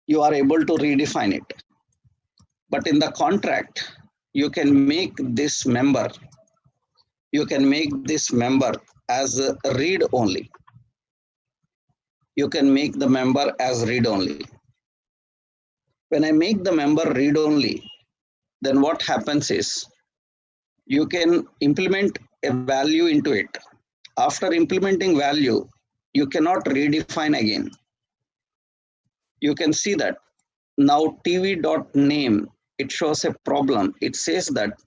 you are able to redefine it. But in the contract, you can make this member, as a read only. You can make the member as read only. When I make the member read only, then what happens is you can implement a value into it. After implementing value, you cannot redefine again. You can see that now tv.name, it shows a problem. It says that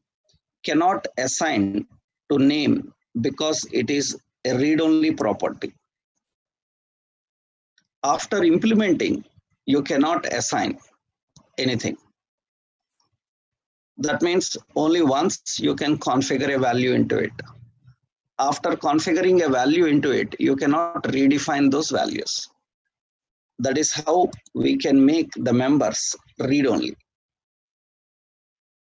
cannot assign to name because it is a read-only property. After implementing, you cannot assign anything. That means only once you can configure a value into it. After configuring a value into it, you cannot redefine those values. That is how we can make the members read-only.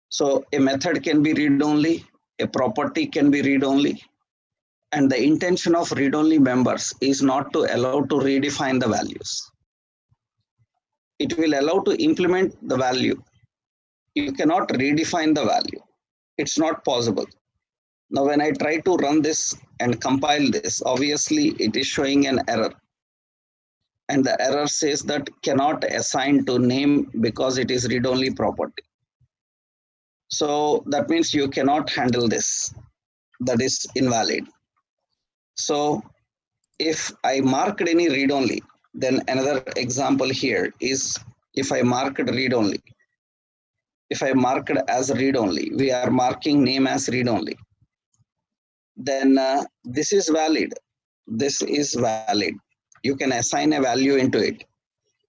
So a method can be read-only, a property can be read-only, and the intention of read-only members is not to allow to redefine the values. It will allow to implement the value. You cannot redefine the value. It's not possible. Now, when I try to run this and compile this, obviously it is showing an error. And the error says that cannot assign to name because it is read-only property. So that means you cannot handle this. That is invalid. So if I marked any read-only, then another example here is if I marked read-only. If I marked as read-only, we are marking name as read-only. Then this is valid. This is valid. You can assign a value into it.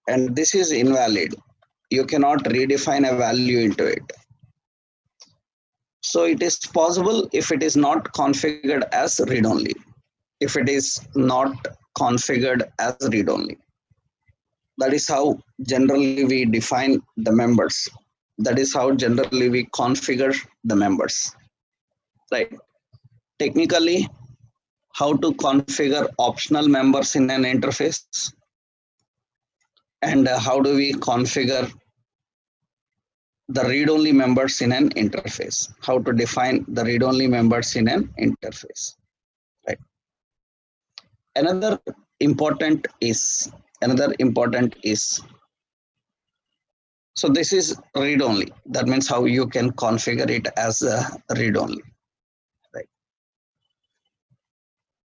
And this is invalid. You cannot redefine a value into it. So it is possible if it is not configured as read-only. If it is not configured as read-only. That is how generally we define the members. That is how generally we configure the members. Right. Technically, how to configure optional members in an interface, and how do we configure the read-only members in an interface, how to define the read-only members in an interface. Right. Another important is, so this is read-only. That means how you can configure it as a read-only. Right.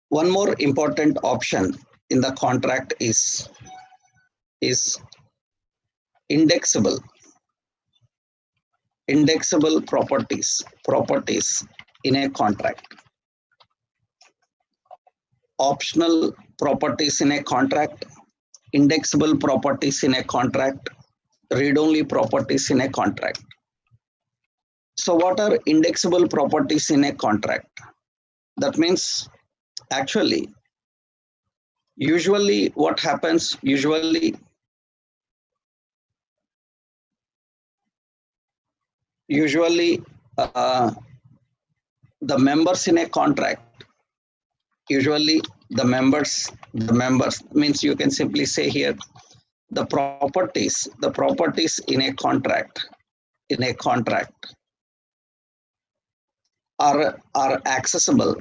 One more important option in the contract is indexable properties in a contract. Optional properties in a contract, indexable properties in a contract, read-only properties in a contract. So what are indexable properties in a contract? That means actually, usually what happens, usually the members in a contract, usually the members means you can simply say here the properties in a contract are accessible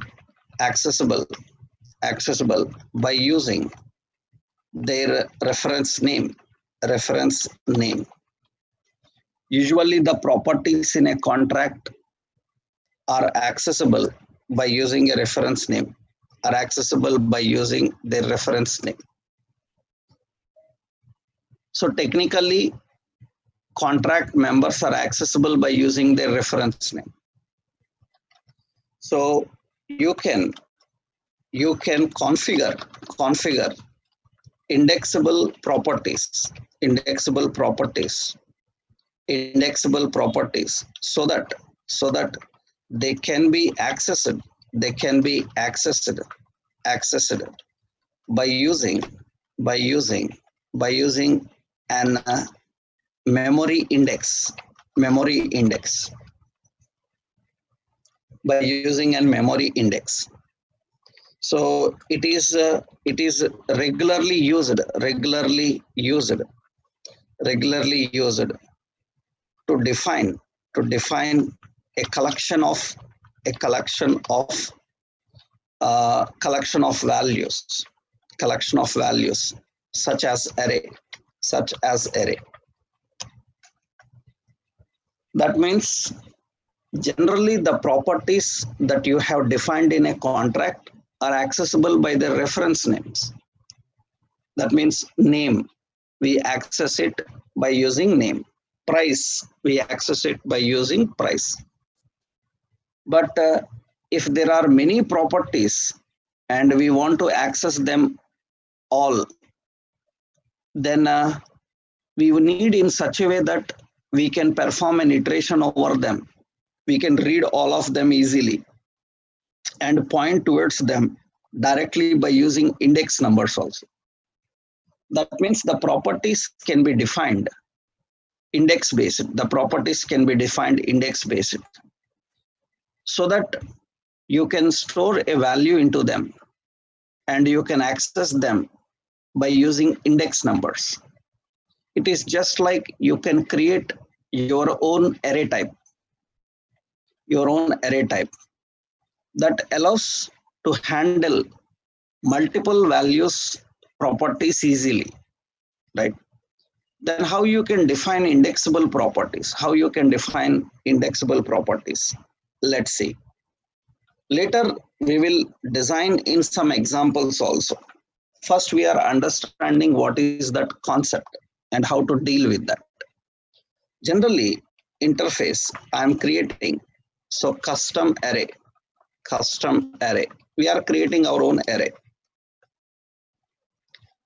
by using their reference name. Usually the properties in a contract are accessible by using a reference name, are accessible by using their reference name. So technically, contract members are accessible by using their reference name. So you can configure indexable properties so that they can be accessed by using an memory index. By using a memory index. So it is regularly used regularly used to define a collection of a collection of values such as array. That means generally the properties that you have defined in a contract are accessible by the reference names. That means name, we access it by using name. Price, we access it by using price. But if there are many properties and we want to access them all, then we need in such a way that we can perform an iteration over them. We can read all of them easily and point towards them directly by using index numbers also. That means the properties can be defined index based. The properties can be defined index based so that you can store a value into them and you can access them by using index numbers. It is just like you can create your own array type that allows to handle multiple values properties easily, right? Then how you can define indexable properties? Let's see. Later, we will design in some examples also. First, we are understanding what is that concept and how to deal with that. Generally, interface I am creating, so custom array. We are creating our own array.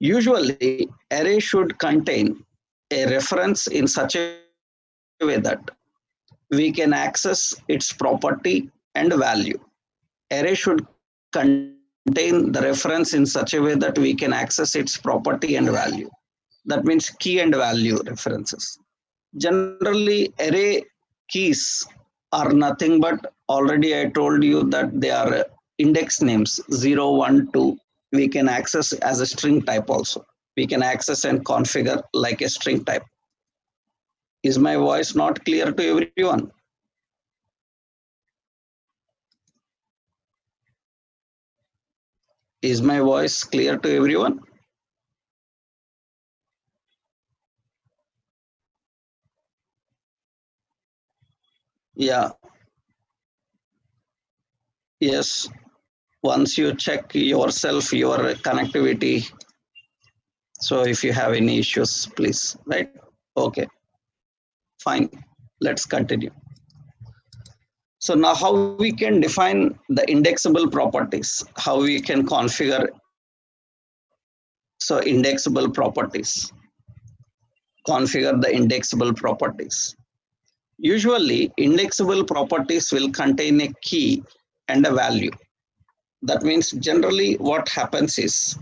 Usually, array should contain a reference in such a way that we can access its property and value. Array should contain the reference in such a way that we can access its property and value. That means key and value references. Generally, array keys are nothing but, already I told you that they are index names 0, 1, 2. We can access as a string type also. We can access and configure like a string type. Is my voice not clear to everyone? Is my voice clear to everyone? Yeah. Yes. Once you check yourself, your connectivity. So if you have any issues, please, right? Okay. Fine. Let's continue. So now how we can define the indexable properties, how we can configure. So indexable properties, configure the indexable properties. Usually indexable properties will contain a key and a value. That means generally what happens is,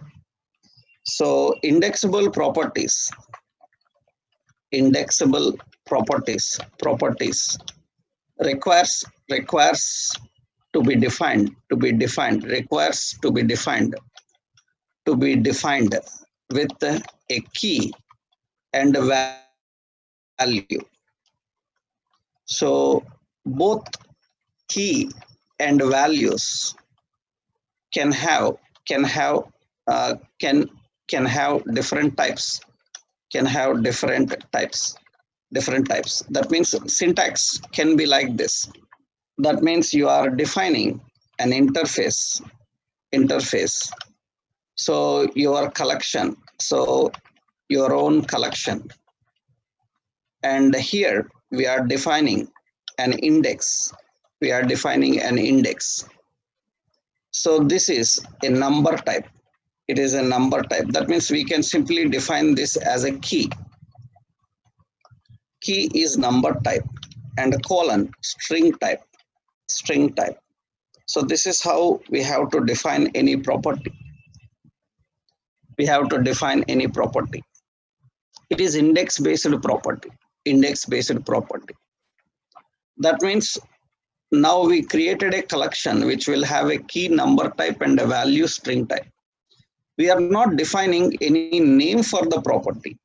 so indexable properties requires to be defined with a key and a value. So both key and values can have different types. That means syntax can be like this. That means you are defining an interface. So your collection, so your own collection. And here we are defining an index. So this is a number type. It is a number type. That means we can simply define this as a key. Key is number type and a colon string type. So this is how we have to define any property. It is index-based property. That means now we created a collection which will have a key number type and a value string type. We are not defining any name for the property.